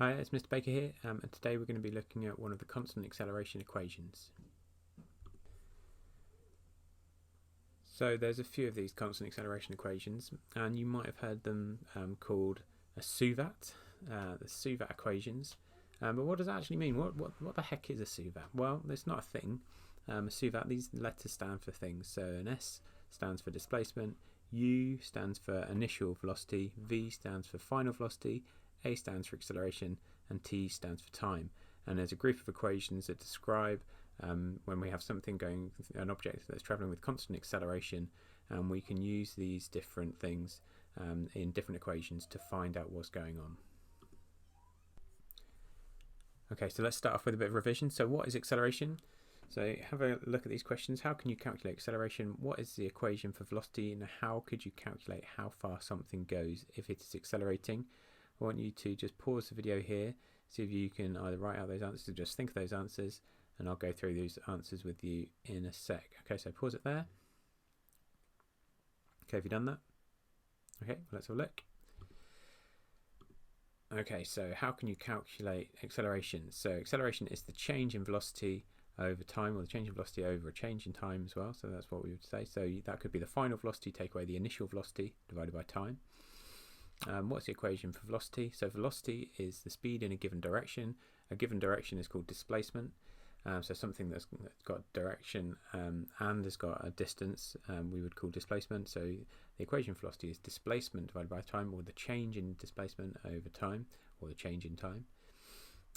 Hi, it's Mr. Baker here, and today we're going to be looking at one of the constant acceleration equations. So there's a few of these constant acceleration equations, and you might have heard them called a SUVAT, the SUVAT equations. But what does that actually mean? What the heck is a SUVAT? Well, it's not a thing. A SUVAT, these letters stand for things. So an S stands for displacement, U stands for initial velocity, V stands for final velocity, A stands for acceleration, and T stands for time. And there's a group of equations that describe when we have something going, an object that's traveling with constant acceleration, and we can use these different things in different equations to find out what's going on. Okay, so let's start off with a bit of revision. So what is acceleration? So have a look at these questions. How can you calculate acceleration? What is the equation for velocity? And how could you calculate how far something goes if it is accelerating? I want you to just pause the video here, see if you can either write out those answers or just think of those answers, and I'll go through those answers with you in a sec. Okay, so pause it there. Okay, have you done that? Okay, let's have a look. Okay, so how can you calculate acceleration? So acceleration is the change in velocity over time, or the change in velocity over a change in time as well. So that's what we would say. So that could be the final velocity, take away the initial velocity divided by time. What's the equation for velocity? So velocity is the speed in a given direction. A given direction is called displacement. So something that's got direction and has got a distance, we would call displacement. So the equation for velocity is displacement divided by time, or the change in displacement over time, or the change in time.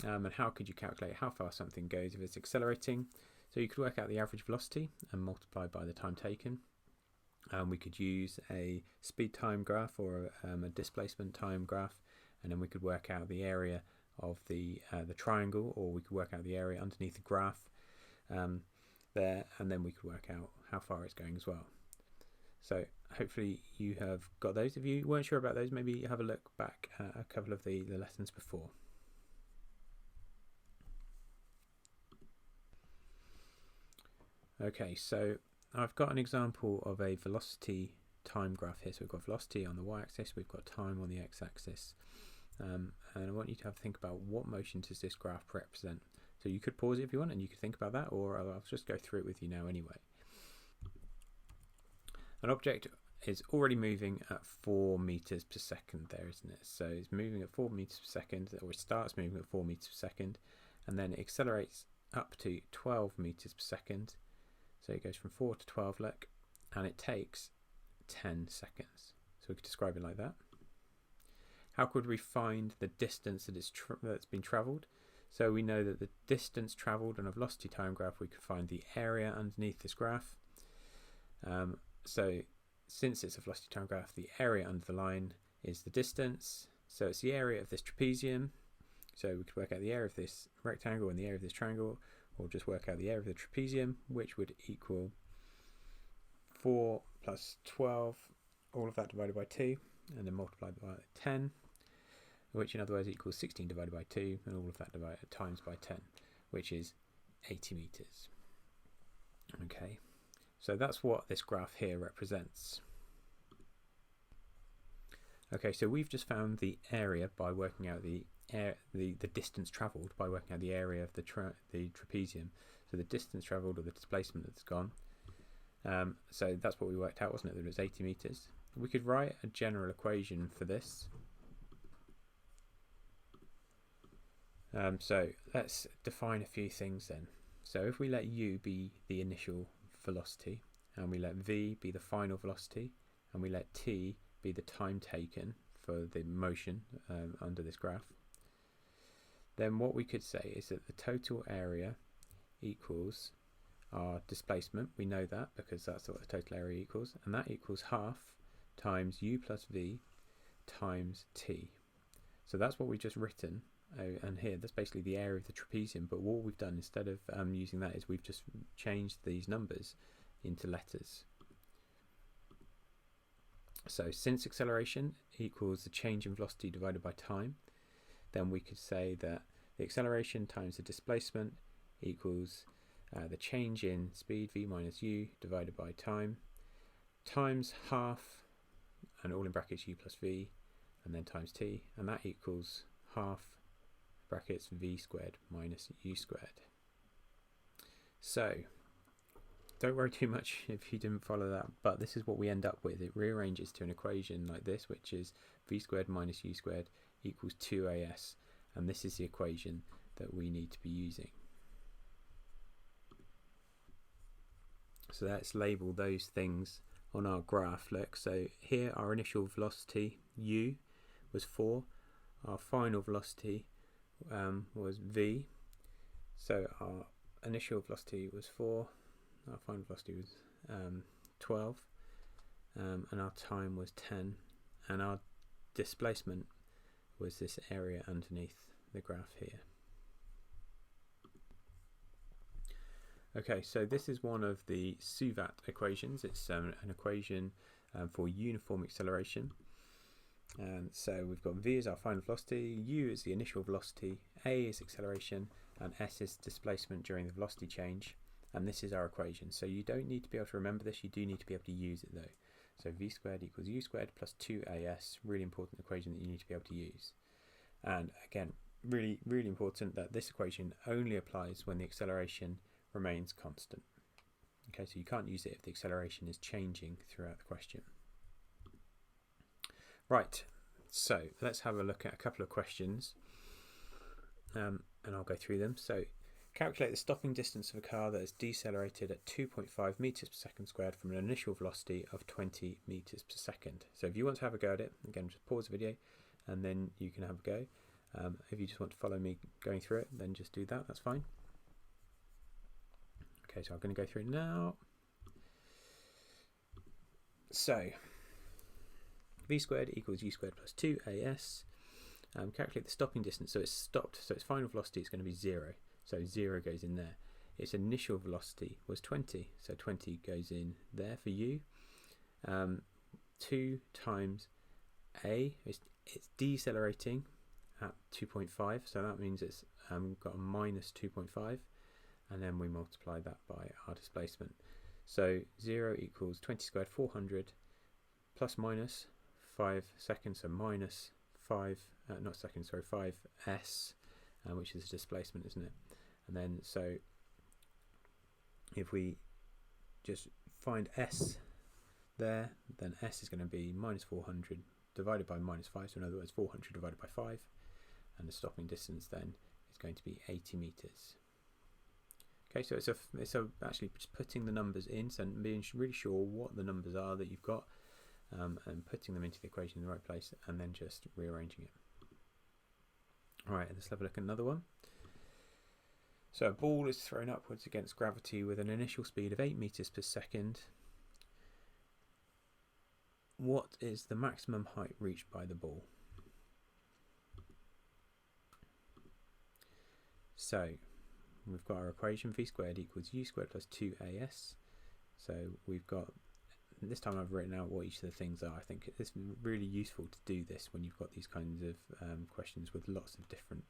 And how could you calculate how far something goes if it's accelerating? So you could work out the average velocity and multiply by the time taken. We could use a speed time graph or a displacement time graph, and then we could work out the area of the triangle, or we could work out the area underneath the graph there, and then we could work out how far it's going as well. So hopefully you have got those. If you weren't sure about those, maybe have a look back at a couple of the lessons before. Okay, so I've got an example of a velocity time graph here. So we've got velocity on the y-axis, we've got time on the x-axis. And I want you to have a think about what motion does this graph represent. So you could pause it if you want, and you could think about that, or I'll just go through it with you now anyway. An object is already moving at 4 meters per second there, isn't it? So it's moving at 4 meters per second, or it starts moving at 4 meters per second, and then it accelerates up to 12 meters per second. So it goes from 4 to 12, look, and it takes 10 seconds. So we could describe it like that. How could we find the distance that's been travelled? So we know that the distance travelled on a velocity time graph, we could find the area underneath this graph. So since it's a velocity time graph, the area under the line is the distance. So it's the area of this trapezium. So we could work out the area of this rectangle and the area of this triangle, or just work out the area of the trapezium, which would equal 4 plus 12, all of that divided by 2, and then multiplied by 10, which in other words equals 16 divided by 2, and all of that divided times by 10, which is 80 meters. Okay, so that's what this graph here represents. Okay, so we've just found the area by working out the distance travelled by working out the area of the trapezium. So the distance travelled, or the displacement that's gone. So that's what we worked out, wasn't it? That it was 80 meters. We could write a general equation for this. So let's define a few things then. So if we let u be the initial velocity, and we let v be the final velocity, and we let t be the time taken for the motion under this graph, then what we could say is that the total area equals our displacement. We know that because that's what the total area equals, and that equals half times u plus v times t. So that's what we've just written, and here that's basically the area of the trapezium, but what we've done instead of using that is we've just changed these numbers into letters. So since acceleration equals the change in velocity divided by time, then we could say that the acceleration times the displacement equals the change in speed, v minus u, divided by time, times half, and all in brackets u plus v, and then times t, and that equals half brackets v squared minus u squared. So don't worry too much if you didn't follow that, but this is what we end up with. It rearranges to an equation like this, which is v squared minus u squared equals 2as, and this is the equation that we need to be using. So let's label those things on our graph. Look, so here our initial velocity u was 4, our final velocity was v, so our initial velocity was 4, our final velocity was 12, and our time was 10, and our displacement was this area underneath the graph here. Okay, so this is one of the Suvat equations. It's an equation for uniform acceleration. And so we've got v is our final velocity, u is the initial velocity, a is acceleration, and s is displacement during the velocity change. And this is our equation. So you don't need to be able to remember this, you do need to be able to use it though. So v squared equals u squared plus 2as, really important equation that you need to be able to use. And again, really, really important that this equation only applies when the acceleration remains constant. Okay, so you can't use it if the acceleration is changing throughout the question. Right, so let's have a look at a couple of questions, and I'll go through them. So calculate the stopping distance of a car that is decelerated at 2.5 meters per second squared from an initial velocity of 20 meters per second. So if you want to have a go at it, again, just pause the video and then you can have a go. If you just want to follow me going through it, then just do that, that's fine. Okay, so I'm going to go through it now. So v squared equals u squared plus 2as. Calculate the stopping distance. So it's stopped, so its final velocity is going to be 0. So 0 goes in there. Its initial velocity was 20, so 20 goes in there for u. 2 times a, it's decelerating at 2.5, so that means it's got a minus 2.5, and then we multiply that by our displacement. So 0 equals 20 squared, 400, plus minus 5 seconds, so minus 5, not seconds, sorry, 5s, which is the displacement, isn't it? And then, so if we just find s there, then s is going to be minus 400 divided by minus 5, so in other words 400 divided by 5, and the stopping distance then is going to be 80 meters. Okay, so it's actually just putting the numbers in, so being really sure what the numbers are that you've got, and putting them into the equation in the right place, and then just rearranging it. Alright, let's have a look at another one. So a ball is thrown upwards against gravity with an initial speed of 8 meters per second. What is the maximum height reached by the ball? So we've got our equation, v squared equals u squared plus 2as. So we've got, this time I've written out what each of the things are. I think it's really useful to do this when you've got these kinds of questions with lots of different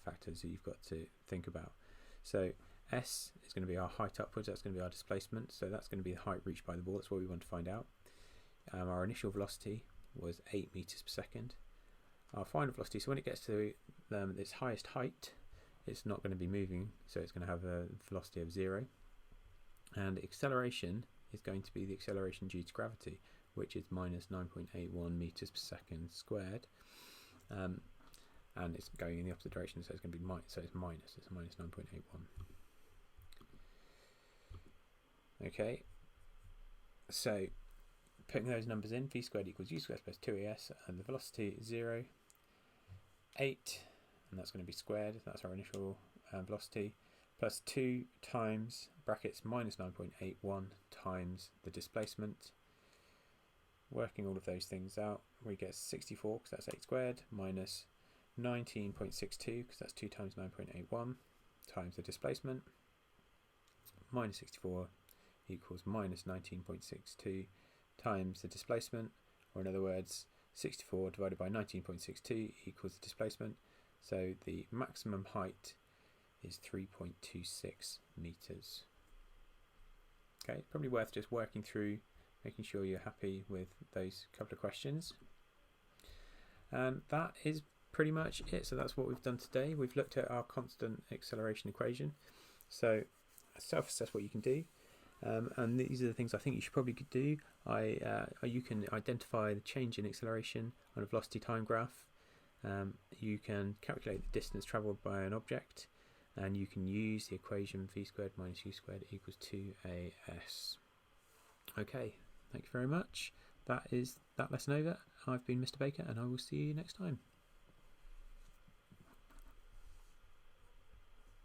factors that you've got to think about. So s is going to be our height upwards, that's going to be our displacement, so that's going to be the height reached by the ball, that's what we want to find out. Our initial velocity was 8 meters per second. Our final velocity, so when it gets to its highest height, it's not going to be moving, so it's going to have a velocity of 0. And acceleration is going to be the acceleration due to gravity, which is minus 9.81 meters per second squared. And it's going in the opposite direction, so it's going to be it's minus 9.81. Okay, so putting those numbers in, v squared equals u squared plus 2as, and the velocity is 0, 8, and that's going to be squared, that's our initial velocity, plus 2 times brackets minus 9.81 times the displacement. Working all of those things out, we get 64 because that's 8 squared, minus 19.62 because that's 2 times 9.81 times the displacement, minus 64 equals minus 19.62 times the displacement, or in other words 64 divided by 19.62 equals the displacement, so the maximum height is 3.26 meters. Okay, probably worth just working through, making sure you're happy with those couple of questions. And that is pretty much it. So that's what we've done today. We've looked at our constant acceleration equation. So self-assess what you can do. And these are the things I think you should probably do. You can identify the change in acceleration on a velocity time graph. You can calculate the distance travelled by an object, and you can use the equation v squared minus u squared equals 2as. Okay, thank you very much. That is that lesson over. I've been Mr. Baker, and I will see you next time.